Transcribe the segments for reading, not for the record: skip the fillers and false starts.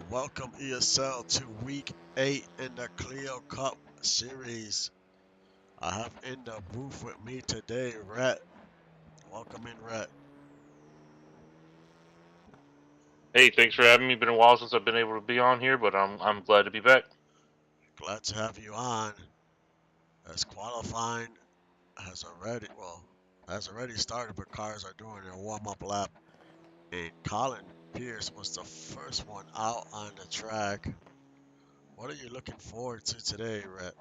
Welcome ESL to week 8 in the Clio Cup series. I have in the booth with me today, Rhett. Welcome in, Rhett. Hey, thanks for having me. Been a while since I've been able to be on here, but I'm glad to be back. Glad to have you on. As qualifying has already started, but cars are doing their warm-up lap. And Colin Pierce was the first one out on the track. What are you looking forward to today, Rhett?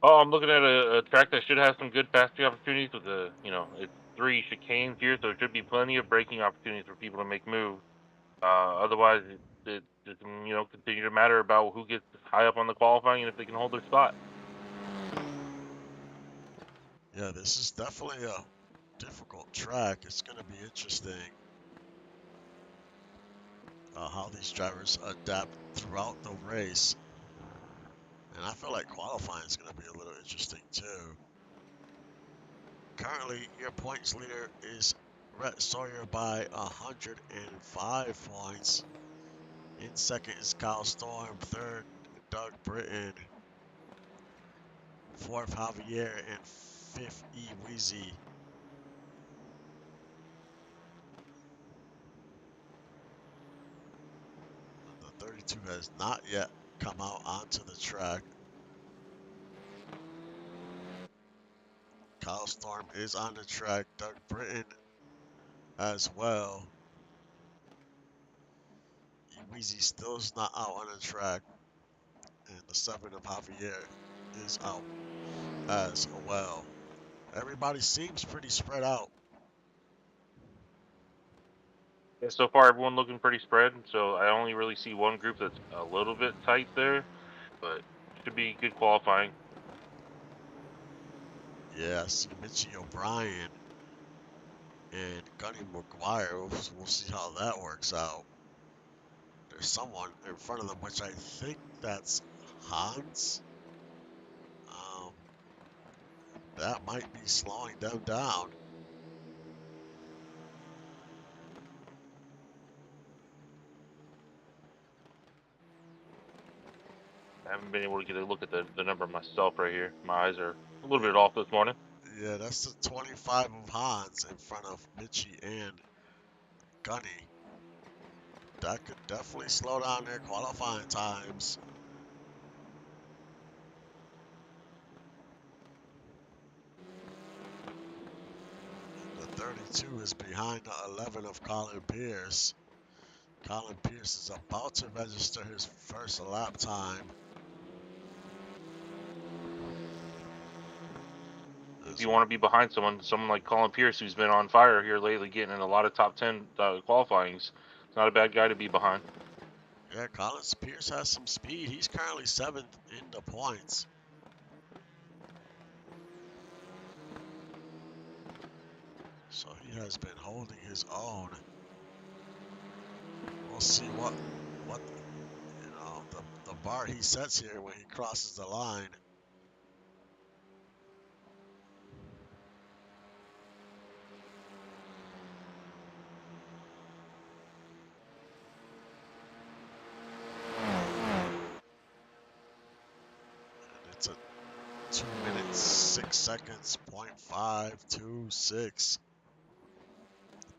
Oh, I'm looking at a track that should have some good passing opportunities with it's 3 chicanes here, so there should be plenty of braking opportunities for people to make moves. Otherwise, it can, continue to matter about who gets high up on the qualifying and if they can hold their spot. Yeah, this is definitely a difficult track. It's going to be interesting how these drivers adapt throughout the race. And I feel like qualifying is going to be a little interesting too. Currently, your points leader is Rhett Sawyer by 105 points. In second is Kyle Storm. Third, Doug Britton. Fourth, Javier. And fifth, E. Weezy. The 32 has not yet come out onto the track. Kyle Storm is on the track. Doug Britton as well. Weezy still is not out on the track. And the 7 of Javier is out as well. Everybody seems pretty spread out. Yeah, so far, everyone looking pretty spread, so I only really see one group that's a little bit tight there, but should be good qualifying. Yeah, I see Mitchie O'Brien and Gunny McGuire. We'll see how that works out. There's someone in front of them, which I think that's Hans. Um, that might be slowing them down. I haven't been able to get a look at the number myself right here. My eyes are a little bit off this morning. Yeah, that's the 25 of Hans in front of Mitchie and Gunny. That could definitely slow down their qualifying times. The 32 is behind the 11 of Colin Pierce. Colin Pierce is about to register his first lap time. If you want to be behind someone like Colin Pierce, who's been on fire here lately, getting in a lot of top 10 qualifyings, it's not a bad guy to be behind. Yeah, Colin Pierce has some speed. He's currently 7th in the points. So he has been holding his own. We'll see what the bar he sets here when he crosses the line. And it's a 2 minutes 6 seconds, 0.526.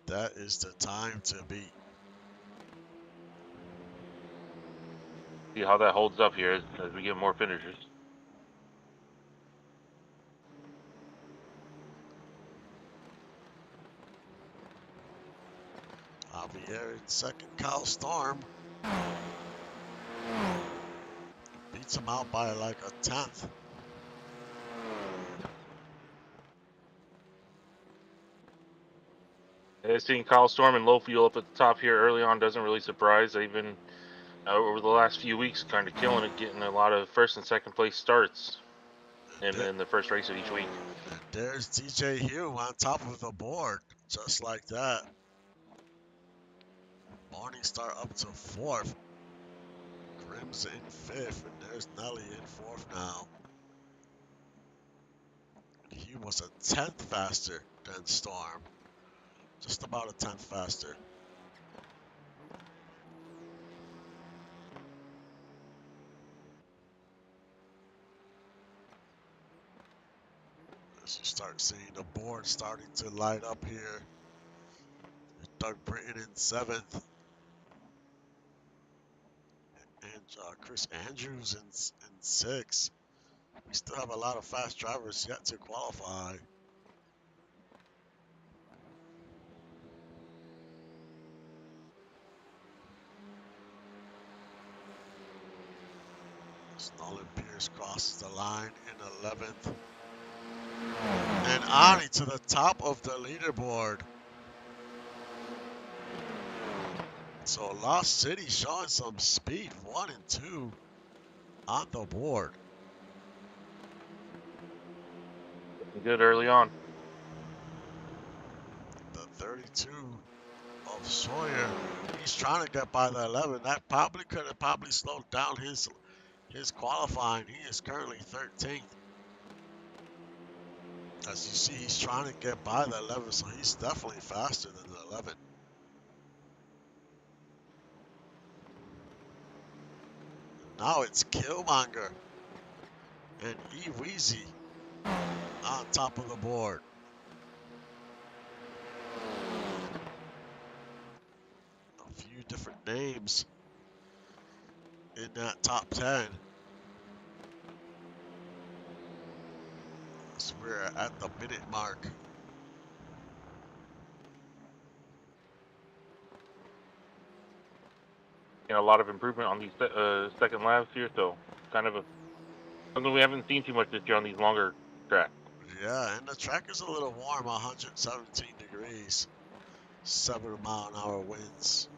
That is the time to beat. See how that holds up here as we get more finishers. Javier in second, Kyle Storm beats him out by like a 10th. Seeing Kyle Storm and low fuel up at the top here early on doesn't really surprise. They've been over the last few weeks kind of killing it, getting a lot of first and second place starts in the first race of each week. And there's DJ Hume on top of the board, just like that. Morningstar up to 4th. Grimm's in 5th, and there's Nelly in 4th now. He was a 10th faster than Storm. Just about a 10th faster. As you start seeing the board starting to light up here. Doug Britton in 7th. And Chris Andrews in 6th. We still have a lot of fast drivers yet to qualify. Nolan Pierce crosses the line in 11th. And Ani to the top of the leaderboard. So Lost City showing some speed, 1 and 2 on the board. Good early on. The 32 of Sawyer, he's trying to get by the 11. That probably could have slowed down his qualifying. He is currently 13th. As you see, he's trying to get by the 11, so he's definitely faster than the 11. Now it's Killmonger and E-Weezy on top of the board. A few different names in that top 10. So we're at the minute mark. A lot of improvement on these second laps here, so kind of something we haven't seen too much this year on these longer tracks. Yeah, and the track is a little warm, 117 degrees, 7-mile-an-hour winds.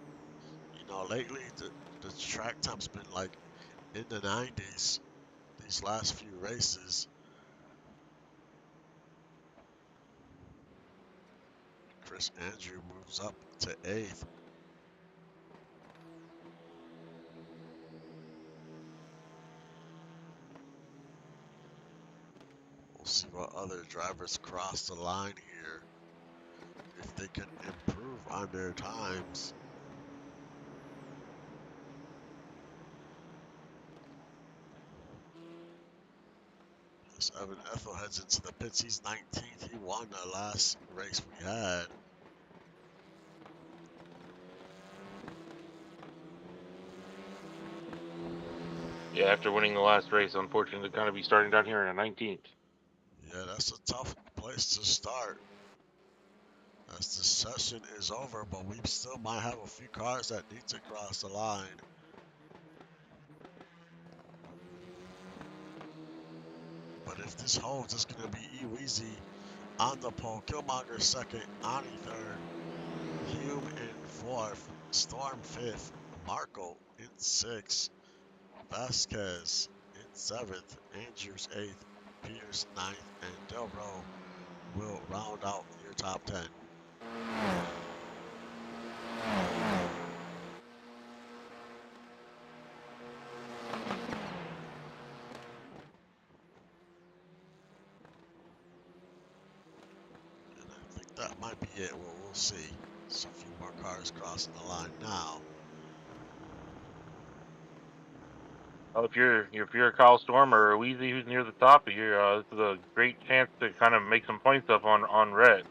You know, lately the track time's been like in the 90s these last few races. Chris Andrew moves up to 8th. We'll see what other drivers cross the line here, if they can improve on their times. As Evan Ethel heads into the pits, he's 19th. He won the last race we had. Yeah, after winning the last race, unfortunately, to kind of be starting down here in the 19th. Yeah, that's a tough place to start, as the session is over, but we still might have a few cars that need to cross the line. But if this holds, it's going to be E-Weezy on the pole, Killmonger second, Ani third, Hume in fourth, Storm fifth, Marco in sixth, Vasquez in seventh, Andrews eighth, Pierce ninth, and Delro will round out your top 10. And I think that might be it. Well, we'll see. There's a few more cars crossing the line now. Well, if you're a Kyle Storm or a Weezy who's near the top, this is a great chance to kind of make some points up on Rhett.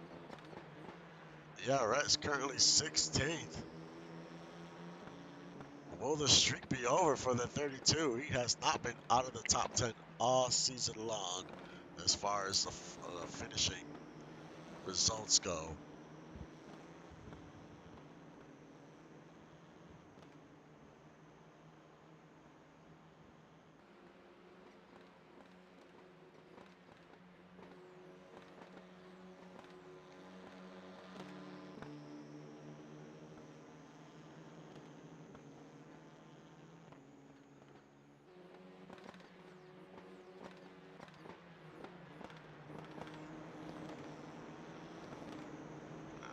Yeah, Rhett's currently 16th. Will the streak be over for the 32? He has not been out of the top 10 all season long as far as the finishing results go.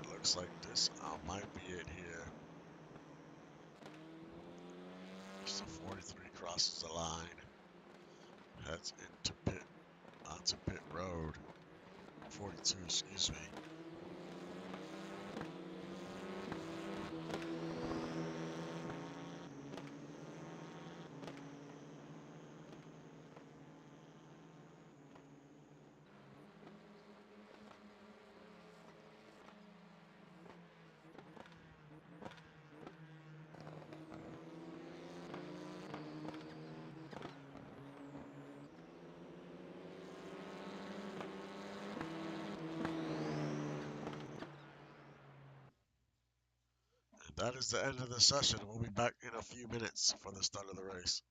It looks like this might be it here. So 43 crosses the line, heads into pit, onto pit road. 42, excuse me. that is the end of the session. We'll be back in a few minutes for the start of the race.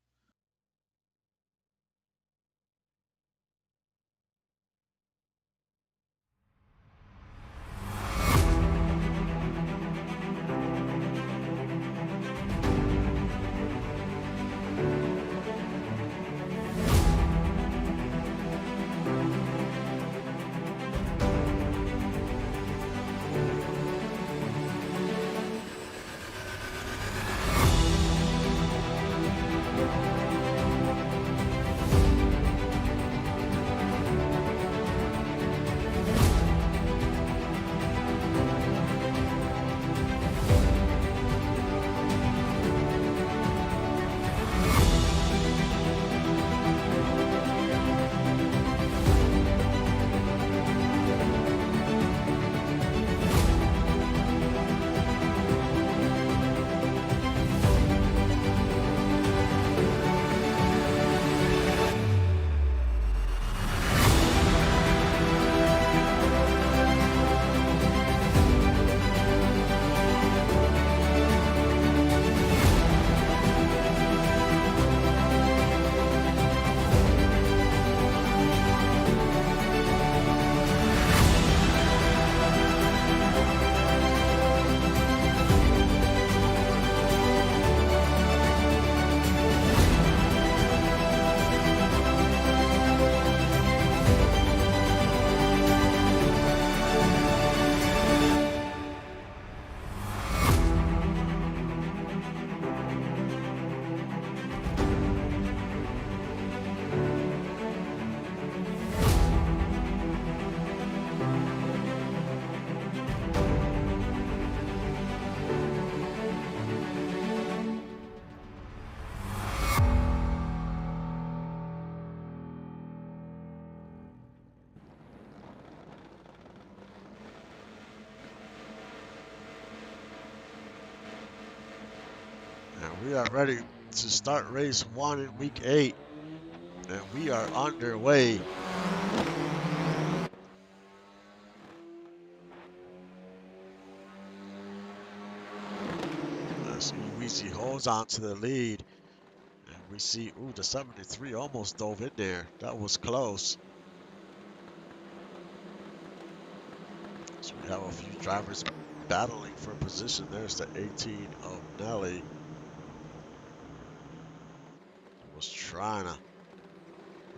And we are ready to start race 1 in week 8. And we are underway. As Weezy holds on to the lead. And we see, ooh, the 73 almost dove in there. That was close. So we have a few drivers battling for position. There's the 18 of Nelly. Was trying to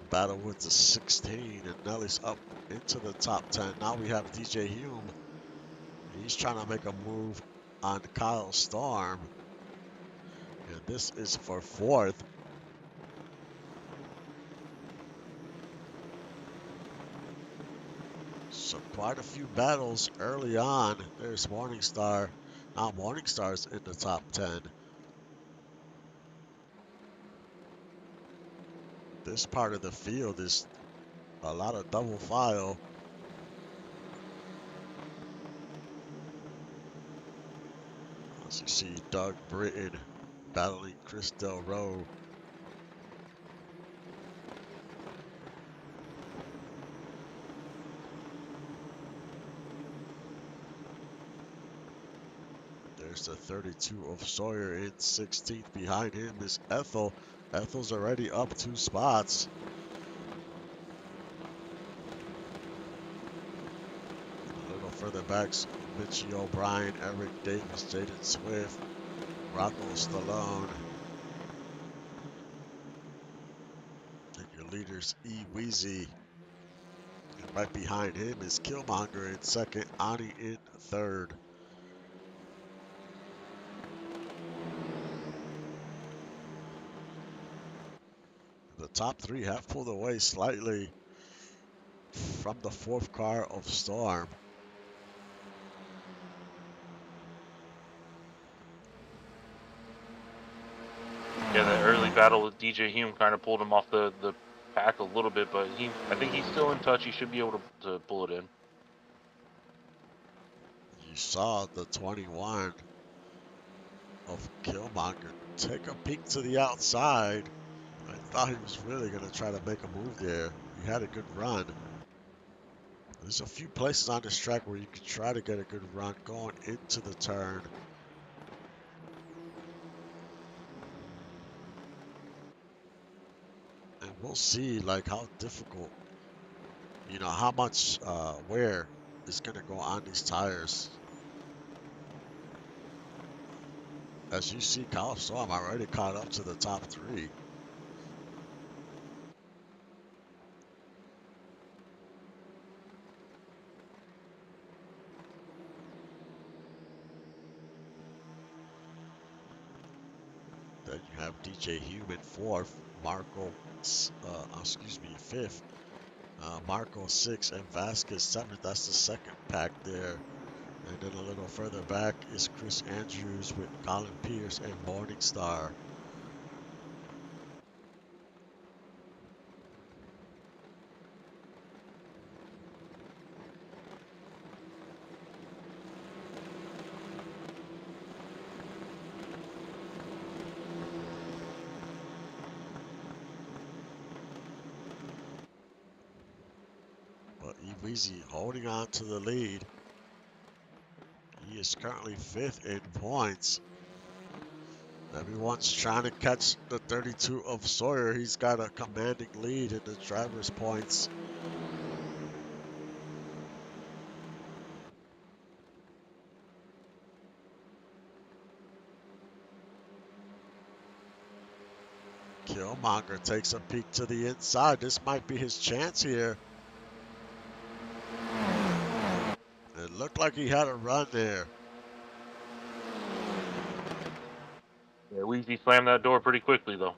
battle with the 16, and Nelly's up into the top 10. Now we have DJ Hume. He's trying to make a move on Kyle Storm. And this is for 4th. So quite a few battles early on. There's Morningstar. Now Morningstar's in the top 10. This part of the field is a lot of double file. As you see Doug Britton battling Chris Del Roe. There's the 32 of Sawyer in 16th. Behind him is Ethel. Ethel's already up 2 spots. A little further back, Mitchie O'Brien, Eric Davis, Jaden Swift, Rocco Stallone. And your leaders, E. Weezy. And right behind him is Killmonger in 2nd, Ani in 3rd. The top 3 have pulled away slightly from the 4th car of Storm. Yeah, that early battle with DJ Hume kind of pulled him off the pack a little bit, but I think he's still in touch. He should be able to pull it in. You saw the 21 of Killmonger take a peek to the outside. I thought he was really going to try to make a move there. He had a good run. There's a few places on this track where you could try to get a good run going into the turn. we'll see like how difficult, how much wear is gonna go on these tires. As you see, Kyle Storm already caught up to the top three. Then you have DJ Human fourth, Marco, fifth, Marco sixth, and Vasquez seventh. That's the second pack there. And then a little further back is Chris Andrews with Colin Pierce and Morningstar. But Eweezy holding on to the lead. He is currently fifth in points. Everyone's trying to catch the 32 of Sawyer. He's got a commanding lead in the driver's points. Killmonger takes a peek to the inside. This might be his chance here. It looked like he had a run there. Yeah, Weezy slammed that door pretty quickly though.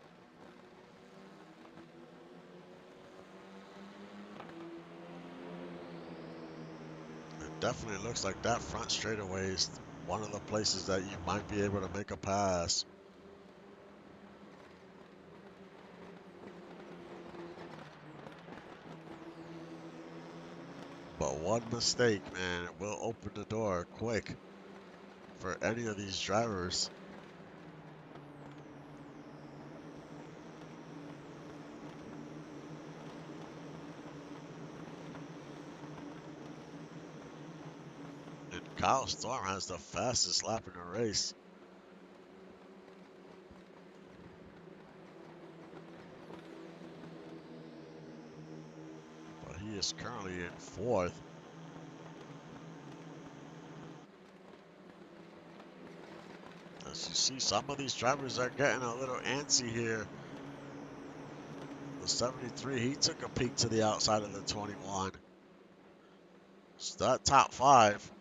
It definitely looks like that front straightaway is one of the places that you might be able to make a pass. But one mistake, man, it will open the door quick for any of these drivers. And Kyle Storm has the fastest lap in the race. But he is currently in fourth. As you see, some of these drivers are getting a little antsy here. The 73, he took a peek to the outside of the 21. So that top five,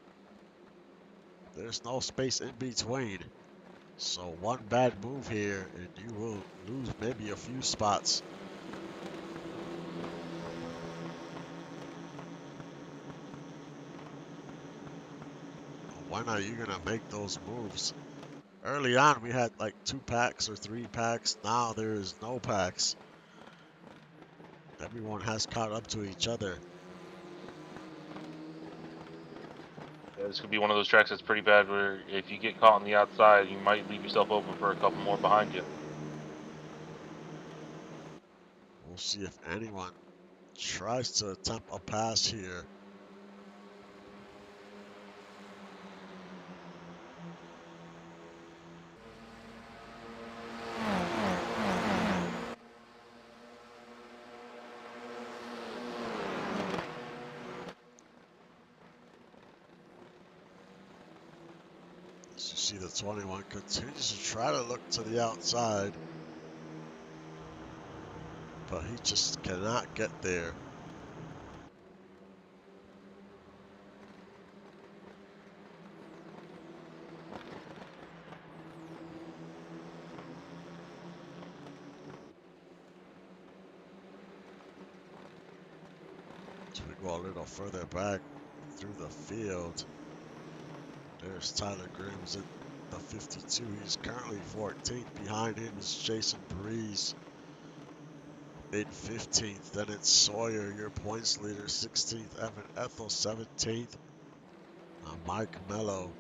there's no space in between. So one bad move here, and you will lose maybe a few spots. When are you gonna make those moves? Early on, we had like 2 packs or 3 packs. Now there is no packs. Everyone has caught up to each other. Yeah, this could be one of those tracks that's pretty bad where if you get caught on the outside, you might leave yourself open for a couple more behind you. We'll see if anyone tries to attempt a pass here. As you see, the 21 continues to try to look to the outside, but he just cannot get there. So we go a little further back through the field. There's Tyler Grims in the 52. He's currently 14th. Behind him is Jason Breeze in 15th. Then it's Sawyer, your points leader, 16th. Evan Ethel, 17th. Mike Mello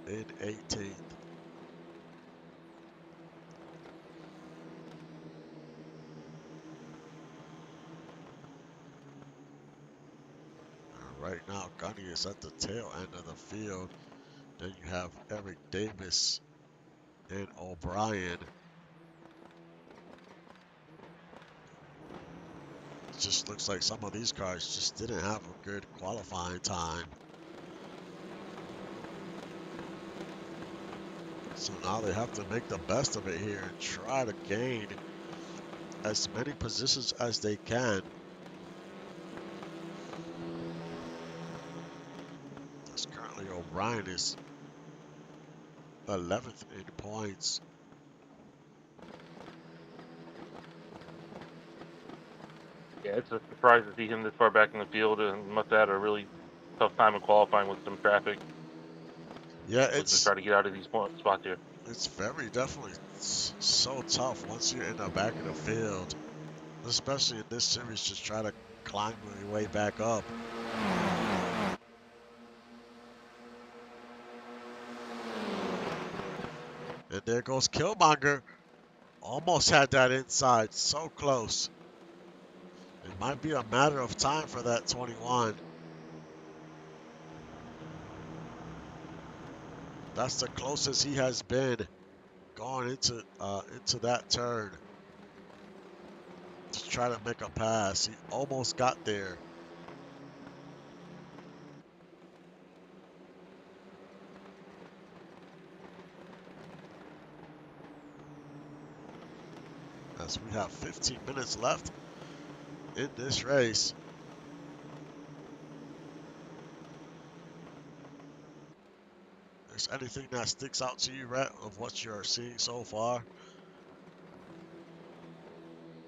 in 18th. Right now, Gunny is at the tail end of the field. Then you have Eric Davis and O'Brien. just looks like some of these cars just didn't have a good qualifying time. So now they have to make the best of it here and try to gain as many positions as they can. As currently O'Brien is 11th in points. Yeah, it's a surprise to see him this far back in the field, and must have had a really tough time in qualifying with some traffic. Yeah, Looking to try to get out of these spots here. it's very definitely so tough once you're in the back of the field, especially in this series, just try to climb your way back up. And there goes Killmonger. Almost had that inside, so close. It might be a matter of time for that 21. That's the closest he has been going into that turn to try to make a pass. He almost got there. As we have 15 minutes left in this race. Is anything that sticks out to you, Rhett, of what you're seeing so far?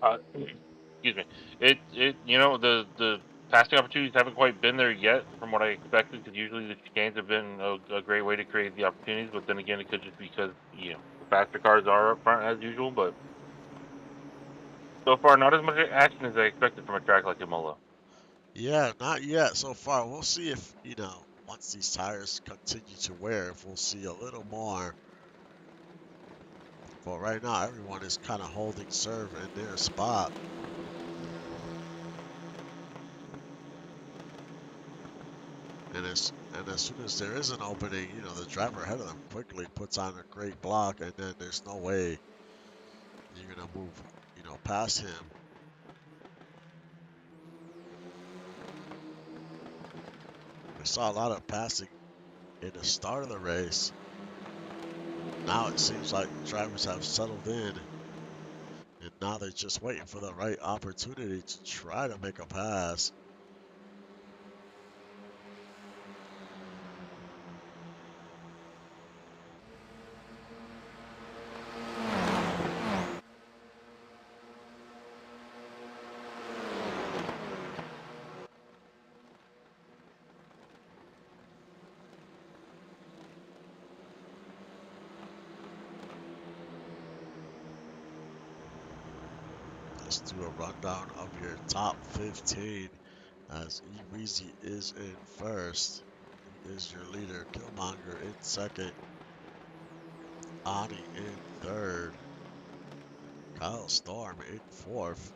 Excuse me. The passing opportunities haven't quite been there yet from what I expected, because usually the chicanes have been a great way to create the opportunities. But then again, it could just be because the faster cars are up front as usual. But so far, not as much action as I expected from a track like Imola. Yeah, not yet so far. We'll see if, once these tires continue to wear, if we'll see a little more. But right now, everyone is kind of holding serve in their spot. And as soon as there is an opening, the driver ahead of them quickly puts on a great block, and then there's no way you're gonna move, past him. We saw a lot of passing in the start of the race. Now it seems like drivers have settled in, and now they're just waiting for the right opportunity to try to make a pass. Let's do a rundown of your top 15 as Eweezy is in first. He is your leader. Killmonger in second. Ani in third. Kyle Storm in fourth.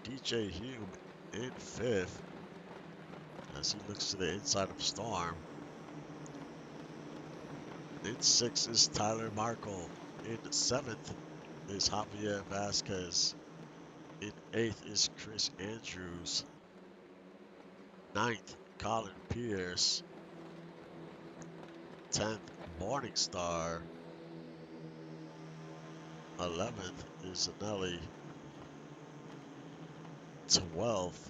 DJ Hume in fifth as he looks to the inside of Storm. In sixth is Tyler Markle. In seventh is Javier Vasquez. In eighth is Chris Andrews. Ninth, Colin Pierce. 10th, Morningstar. 11th is Zanelli. 12th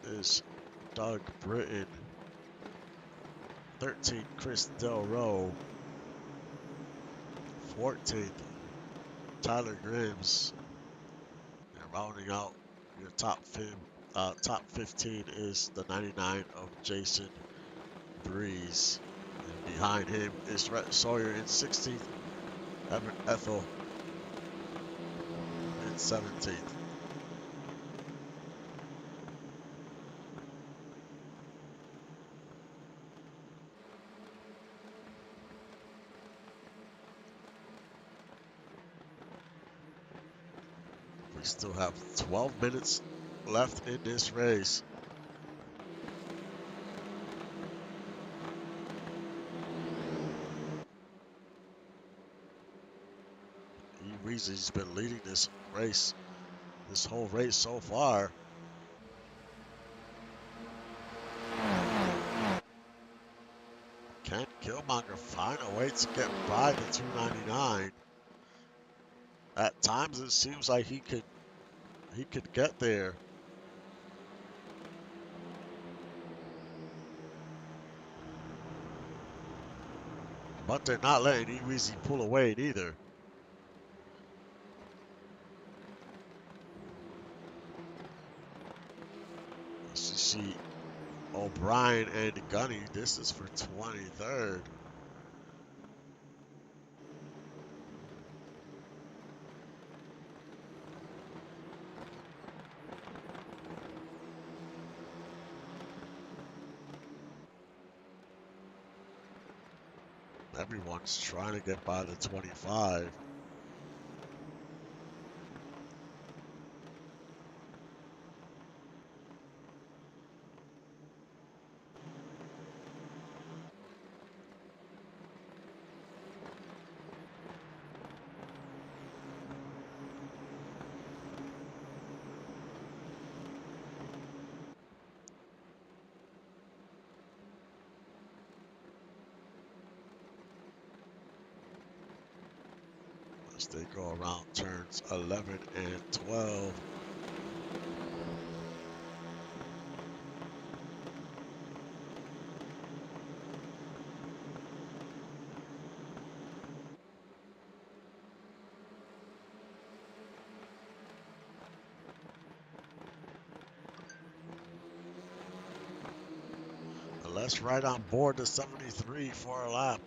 is Doug Britton. 13th, Chris Del Roe. 14th, Tyler Grims. And rounding out your top 15 is the 99 of Jason Breeze. And behind him is Rhett Sawyer in 16th, Evan Ethel in 17th. We still have 12 minutes left in this race. E Weezy's been leading this whole race so far. Can Killmonger find a way to get by the 299? At times it seems like he could get there. But they're not letting Eweezy pull away either. As you see O'Brien and Gunny, this is for 23rd. Everyone's trying to get by the 25. As they go around turns 11 and 12. Let's right on board the 73 for a lap.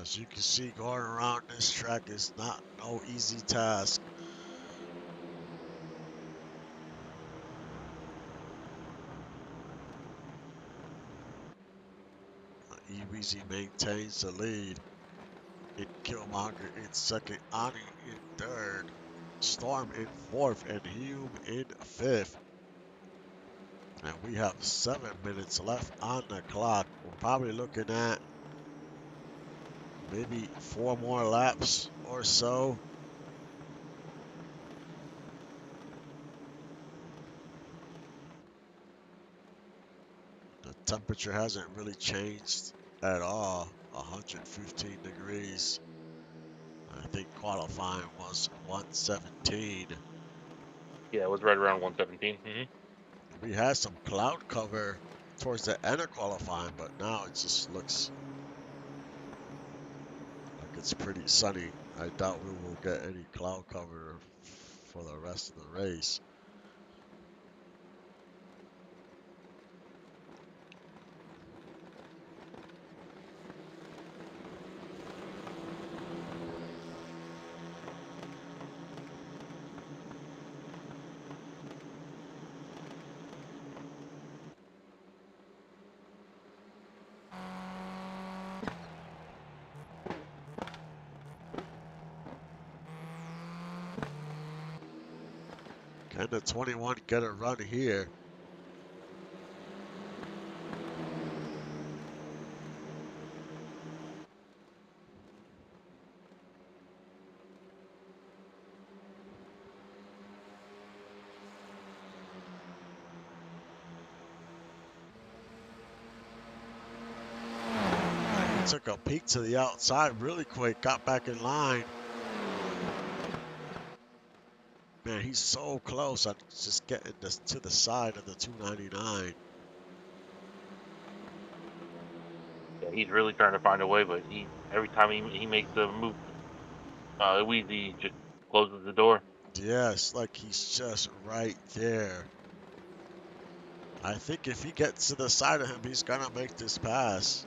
As you can see, going around this track is not no easy task. Eweezy maintains the lead. Killmonger in second, Ani in third, Storm in fourth, and Hume in fifth. And we have 7 minutes left on the clock. We're probably looking at maybe 4 more laps or so. temperature hasn't really changed at all. 115 degrees. I think qualifying was 117. Yeah, it was right around 117. We had some cloud cover towards the end of qualifying, but now it just looks like it's pretty sunny. I doubt we will get any cloud cover for the rest of the race. Can the 21 get a run here? He took a peek to the outside really quick, got back in line. Man, he's so close. I'm just getting this to the side of the 299. Yeah, he's really trying to find a way, but every time he makes a move, Weezy just closes the door. Yeah, it's like he's just right there. I think if he gets to the side of him, he's gonna make this pass.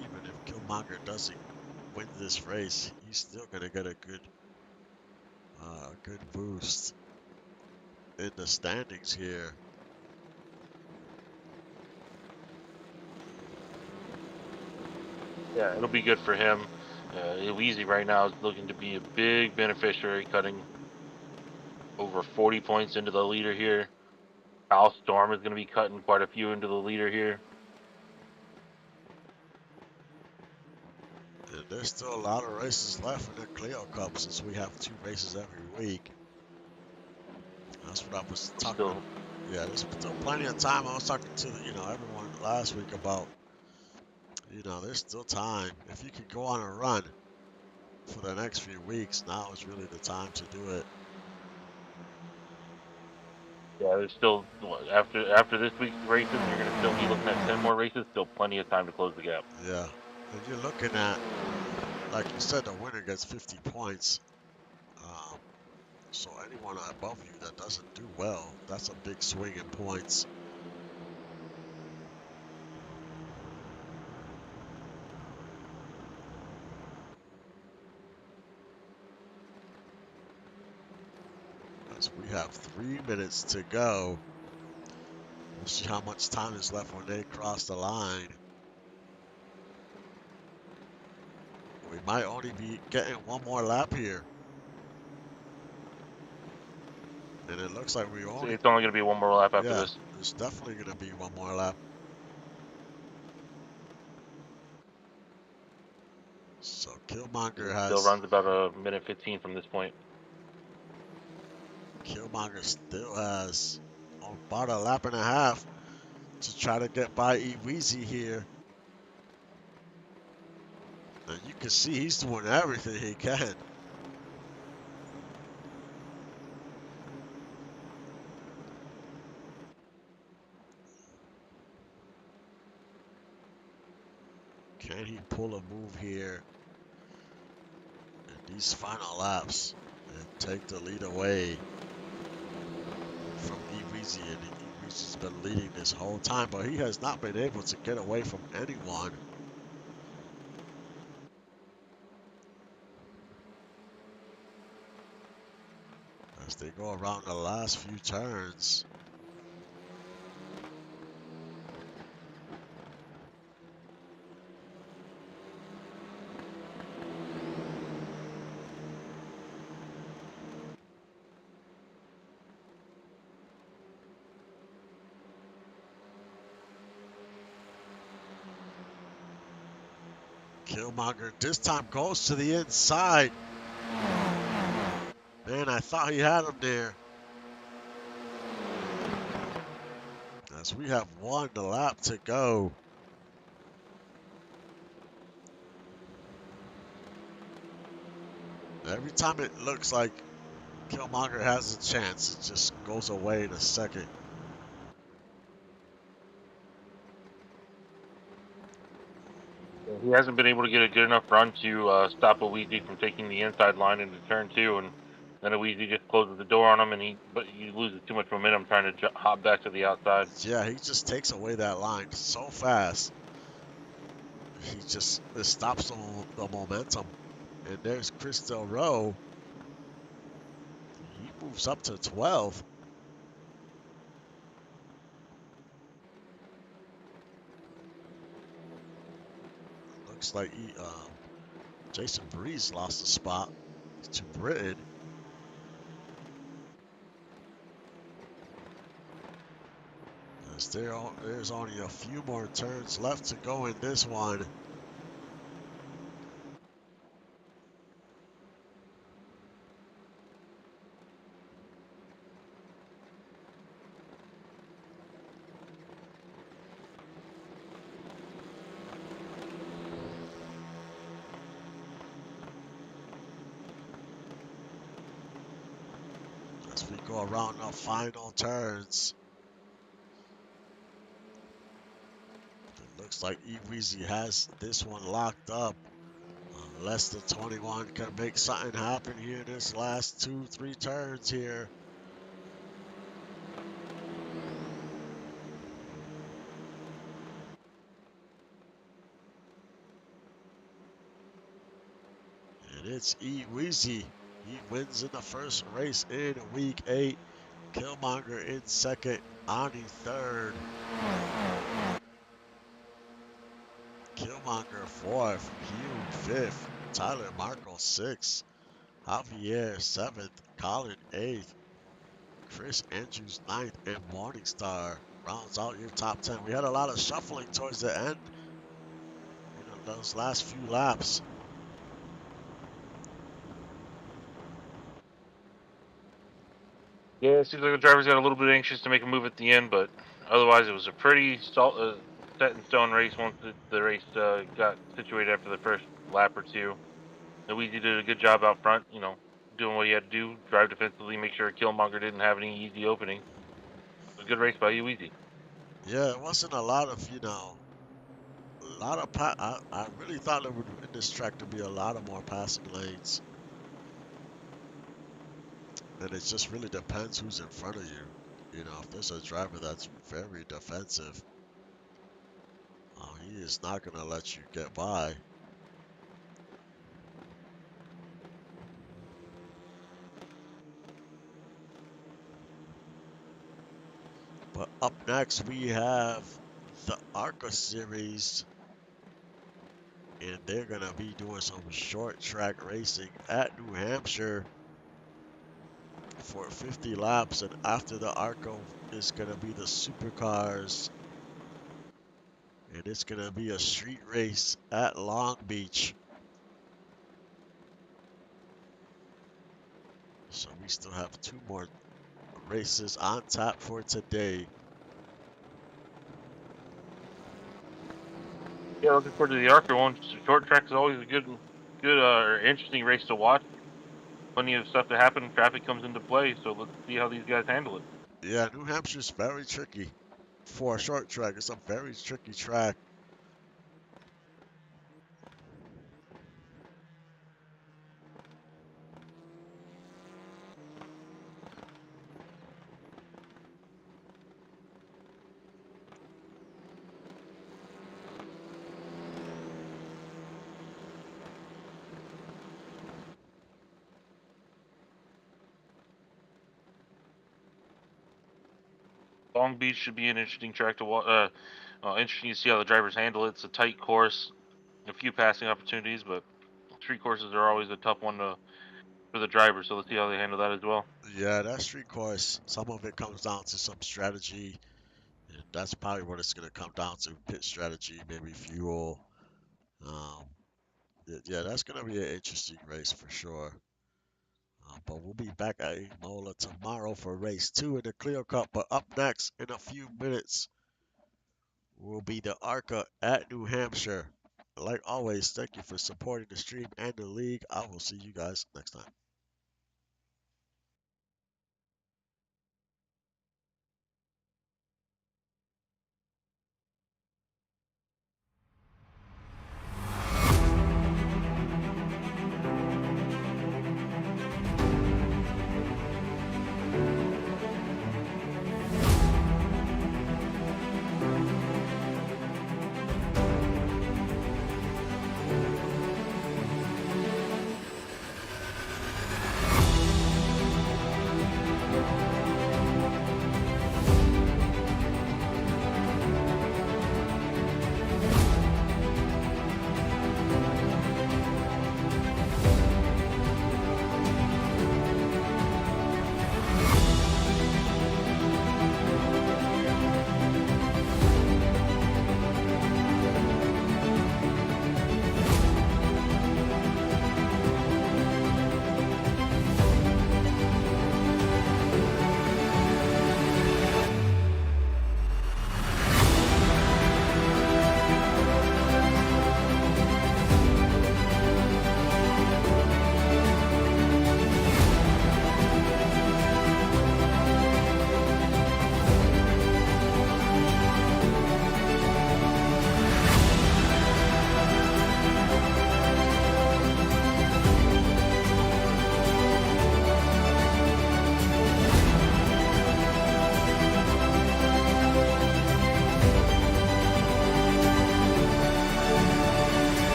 Even if Killmonger doesn't win this race, he's still gonna get a good boost in the standings here. Yeah, it'll be good for him. Weezy right now is looking to be a big beneficiary, cutting over 40 points into the leader here. Al Storm is going to be cutting quite a few into the leader here. And there's still a lot of races left in the Clio Cup since we have 2 races every week. That's what I was talking about. Still, Yeah, there's still plenty of time. I was talking to everyone last week about there's still time. If you could go on a run for the next few weeks, now is really the time to do it. yeah, there's still after this week's races, you're going to still be looking at 10 more races. Still plenty of time to close the gap. Yeah, and you're looking at, like you said, the winner gets 50 points. Um, so anyone above you that doesn't do well, that's a big swing in points. As we have 3 minutes to go. We'll see how much time is left when they cross the line. We might only be getting one more lap here. And it looks like we only, It's only going to be one more lap after yeah, this. there's definitely going to be one more lap. So Killmonger It still runs about a minute 15 from this point. Killmonger still has about a lap and a half to try to get by Eweezy here. And you can see he's doing everything he can. Can he pull a move here in these final laps and take the lead away from Eweezy? And Eweezy's been leading this whole time, but he has not been able to get away from anyone. as they go around the last few turns. Killmonger this time goes to the inside. Man, I thought he had him there. As we have one lap to go. Every time it looks like Killmonger has a chance, it just goes away in a second. He hasn't been able to get a good enough run to stop Weezy from taking the inside line into turn 2, and then Weezy just closes the door on him, and he loses too much momentum trying to hop back to the outside. Yeah, he just takes away that line so fast. It stops the momentum. And there's Chris Del Roe. He moves up to 12. Looks like Jason Breeze lost a spot to Britain. As there's only a few more turns left to go in this one. As we go around the final turns. It looks like Eweezy has this one locked up. Unless the 21 can make something happen here in this last 2-3 turns here. And it's Eweezy. He wins in the first race in week 8. Killmonger in second, Ani third. Killmonger fourth, Hugh fifth, Tyler Marco sixth, Javier seventh, Colin eighth, Chris Andrews ninth, and Morningstar rounds out your top 10. We had a lot of shuffling towards the end. Those last few laps. Yeah, it seems like the drivers got a little bit anxious to make a move at the end, but otherwise it was a pretty set in stone race once the race got situated after the first lap or two. And Weezy did a good job out front, doing what he had to do, drive defensively, make sure Killmonger didn't have any easy openings. A good race by you, Weezy. Yeah, it wasn't a lot of, a lot of I really thought there would in this track to be a lot of more passing lanes. And it just really depends who's in front of you. If there's a driver that's very defensive, he is not going to let you get by. But up next, we have the ARCA series, and they're going to be doing some short track racing at New Hampshire for 50 laps. And after the ARCA is going to be the supercars, and it's going to be a street race at Long Beach. So we still have 2 more races on tap for today. Yeah, looking forward to the Archer one. Short track is always a good, interesting race to watch. Plenty of stuff to happen. Traffic comes into play, so let's see how these guys handle it. Yeah, New Hampshire's very tricky for a short track. It's a very tricky track. Long Beach should be an interesting track to watch. Interesting to see how the drivers handle it. It's a tight course, a few passing opportunities, but street courses are always a tough one for the drivers. So let's see how they handle that as well. Yeah, that street course, some of it comes down to some strategy, and that's probably what it's going to come down to, pit strategy, maybe fuel. Um, yeah, that's going to be an interesting race for sure. But we'll be back at Imola tomorrow for race 2 in the Clio Cup. But up next, in a few minutes, will be the ARCA at New Hampshire. Like always, thank you for supporting the stream and the league. I will see you guys next time.